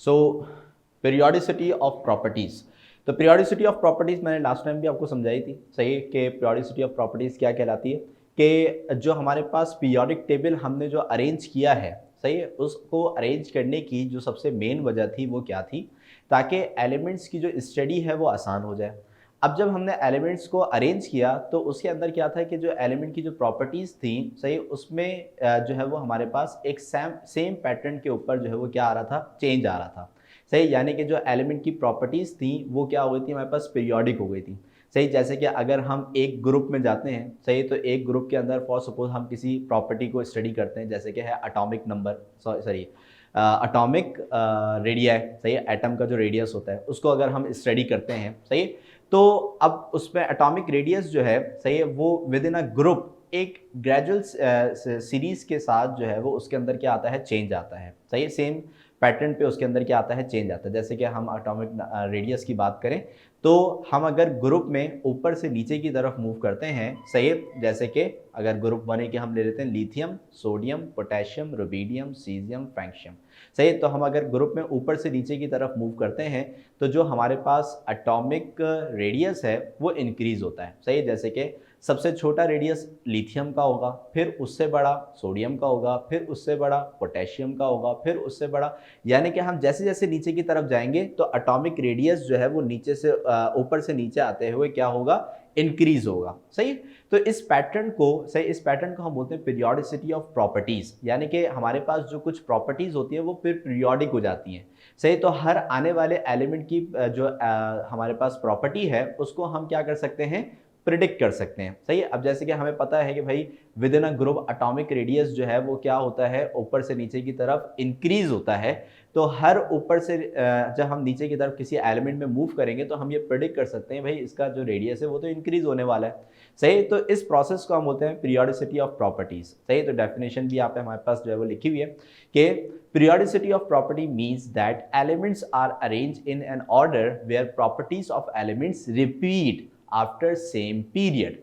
So periodicity of properties. तो periodicity of properties मैंने last time भी आपको समझाई थी, सही है, कि पीरियोडिसिटी ऑफ प्रॉपर्टीज़ क्या कहलाती है, कि जो हमारे पास पीरियोडिक टेबल हमने जो अरेंज किया है, सही है, उसको अरेंज करने की जो सबसे मेन वजह थी वो क्या थी, ताकि एलिमेंट्स की जो स्टडी है वो आसान हो जाए। अब जब हमने एलिमेंट्स को अरेंज किया तो उसके अंदर क्या था कि जो एलिमेंट की जो प्रॉपर्टीज़ थी, सही, उसमें जो है वो हमारे पास एक सेम पैटर्न के ऊपर जो है वो क्या आ रहा था, चेंज आ रहा था। सही, यानी कि जो एलिमेंट की प्रॉपर्टीज़ थी वो क्या हो गई थी, हमारे पास पीरियोडिक हो गई थी। सही, जैसे कि अगर हम एक ग्रुप में जाते हैं, सही, तो एक ग्रुप के अंदर फॉर सपोज हम किसी प्रॉपर्टी को स्टडी करते हैं, जैसे कि है atomic number, sorry atomic radii, सही है, एटम का जो रेडियस होता है उसको अगर हम स्टडी करते हैं, सही, तो अब उसमें एटॉमिक रेडियस जो है, सही है, वो विद इन अ ग्रुप एक ग्रेजुअल सीरीज के साथ जो है वो उसके अंदर क्या आता है, चेंज आता है। सही है, सेम पैटर्न पे उसके अंदर क्या आता है, चेंज आता है। जैसे कि हम एटॉमिक रेडियस की बात करें तो हम अगर ग्रुप में ऊपर से नीचे की तरफ मूव करते हैं, सही है, जैसे कि अगर ग्रुप 1 के हम ले लेते हैं lithium, sodium, potassium, rubidium, cesium, francium, सही है, तो हम अगर ग्रुप में ऊपर से नीचे की तरफ मूव करते हैं तो जो हमारे पास एटॉमिक रेडियस है वो इंक्रीज होता है। सही है, जैसे कि सबसे छोटा रेडियस लिथियम का होगा, फिर उससे बड़ा सोडियम का होगा, फिर उससे बड़ा पोटेशियम का होगा, फिर उससे बड़ा, यानी कि हम जैसे जैसे नीचे की तरफ जाएंगे तो एटॉमिक रेडियस जो है वो नीचे से ऊपर से नीचे आते हुए क्या होगा, इंक्रीज होगा। सही, तो इस पैटर्न को, सही, इस पैटर्न को हम बोलते हैं पीरियोडिसिटी ऑफ प्रॉपर्टीज, यानी कि हमारे पास जो कुछ प्रॉपर्टीज होती है वो फिर पीरियोडिक हो जाती हैं। सही, तो हर आने वाले एलिमेंट की जो हमारे पास प्रॉपर्टी है उसको हम क्या कर सकते हैं, प्रिडिक्ट कर सकते हैं। सही है, अब जैसे कि हमें पता है कि भाई with in a group atomic radius जो है वो क्या होता है, ऊपर से नीचे की तरफ इंक्रीज होता है। तो हर ऊपर से जब हम नीचे की तरफ किसी एलिमेंट में मूव करेंगे तो हम ये प्रिडिक्ट कर सकते हैं भाई इसका जो रेडियस है वो तो इंक्रीज होने वाला है। सही, तो इस प्रोसेस को हम बोलते हैं पीरियोडिसिटी ऑफ प्रॉपर्टीज। सही, तो डेफिनेशन भी यहाँ पे हमारे पास जो है वो लिखी हुई है कि periodicity of property means that elements are arranged in an order where properties of elements repeat after same period.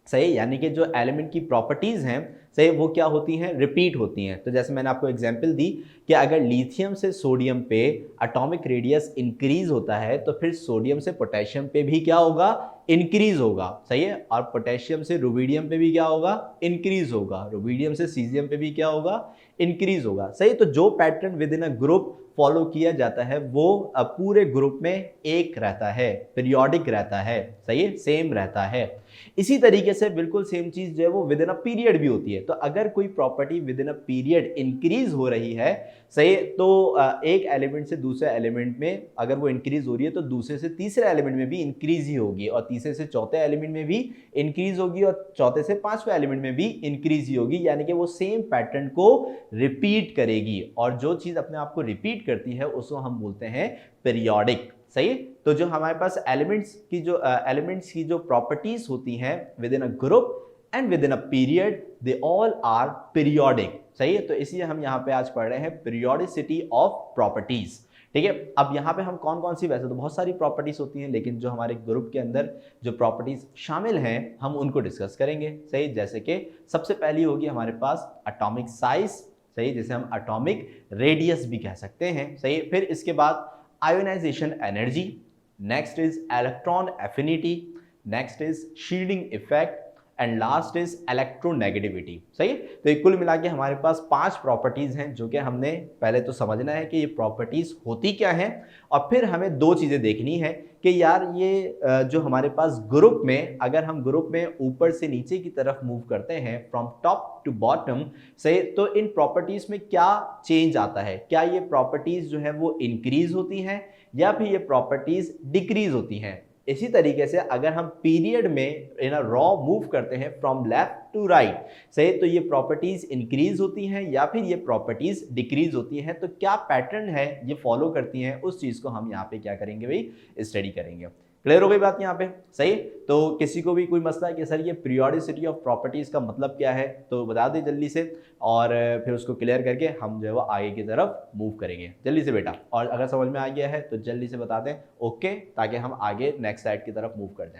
सही, यानी कि जो एलिमेंट की प्रॉपर्टीज हैं, सही, वो क्या होती हैं, रिपीट होती हैं। तो जैसे मैंने आपको एग्जांपल दी कि अगर लिथियम से सोडियम पे एटॉमिक रेडियस इंक्रीज होता है तो फिर सोडियम से पोटेशियम पे भी क्या होगा, इंक्रीज होगा। सही है, और पोटेशियम से रुबिडियम पे भी क्या होगा, इंक्रीज होगा, रुबिडियम से सीजियम पे भी क्या होगा, इंक्रीज होगा। सही, तो जो pattern with in a group follow किया जाता है वो पूरे ग्रुप में एक रहता है, पीरियोडिक रहता है, सही है, सेम रहता है। इसी तरीके से बिल्कुल सेम चीज जो है वो विद इन अ पीरियड भी होती है। तो अगर कोई property with in a period increase हो रही है, सही, तो एक एलिमेंट से दूसरे एलिमेंट में अगर वो इंक्रीज हो रही है तो दूसरे से तीसरे एलिमेंट में भी इंक्रीज ही होगी, और तीसरे से चौथे एलिमेंट में भी इंक्रीज होगी, और चौथे से पांचवें एलिमेंट में भी इंक्रीज ही होगी, यानी कि वो सेम पैटर्न को रिपीट करेगी। और जो चीज अपने आप को रिपीट करती है उसको हम बोलते हैं पीरियोडिक। सही, तो जो हमारे पास एलिमेंट्स की जो प्रॉपर्टीज होती हैं within a group and within a period, they all are periodic. सही है, तो इसलिए हम यहाँ पे आज पढ़ रहे हैं पीरियोडिसिटी ऑफ प्रॉपर्टीज। ठीक है, अब यहाँ पे हम कौन कौन सी, वैसे तो बहुत सारी प्रॉपर्टीज होती हैं लेकिन जो हमारे ग्रुप के अंदर जो प्रॉपर्टीज शामिल हैं हम उनको डिस्कस करेंगे। सही, जैसे कि सबसे पहली होगी हमारे पास एटॉमिक साइज, सही, जिसे हम एटॉमिक रेडियस भी कह सकते हैं। सही, फिर इसके बाद ionisation energy, next is electron affinity, next is shielding effect, and last is electronegativity. सही, तो कुल मिला के हमारे पास 5 प्रॉपर्टीज हैं जो कि हमने पहले तो समझना है कि ये प्रॉपर्टीज होती क्या हैं, और फिर हमें 2 चीजें देखनी है कि यार ये जो हमारे पास ग्रुप में, अगर हम ग्रुप में ऊपर से नीचे की तरफ मूव करते हैं फ्रॉम टॉप टू बॉटम, सही, तो इन प्रॉपर्टीज में क्या चेंज आता है, क्या ये प्रॉपर्टीज जो है वो इंक्रीज होती हैं या फिर ये प्रॉपर्टीज डिक्रीज होती हैं। इसी तरीके से अगर हम पीरियड में इन अ रॉ मूव करते हैं फ्रॉम लेफ्ट टू राइट, सही, तो ये प्रॉपर्टीज इंक्रीज होती हैं या फिर ये प्रॉपर्टीज डिक्रीज होती हैं, तो क्या पैटर्न है ये फॉलो करती हैं, उस चीज को हम यहाँ पे क्या करेंगे भाई, स्टडी करेंगे। क्लियर हो गई बात यहाँ पे। सही, तो किसी को भी कोई मसला है कि सर ये पीरियोडिसिटी ऑफ प्रॉपर्टीज का मतलब क्या है तो बता दें जल्दी से, और फिर उसको क्लियर करके हम जो है वो आगे की तरफ मूव करेंगे जल्दी से बेटा। और अगर समझ में आ गया है तो जल्दी से बता दें ओके, ताकि हम आगे नेक्स्ट स्लाइड की तरफ मूव कर जाएं।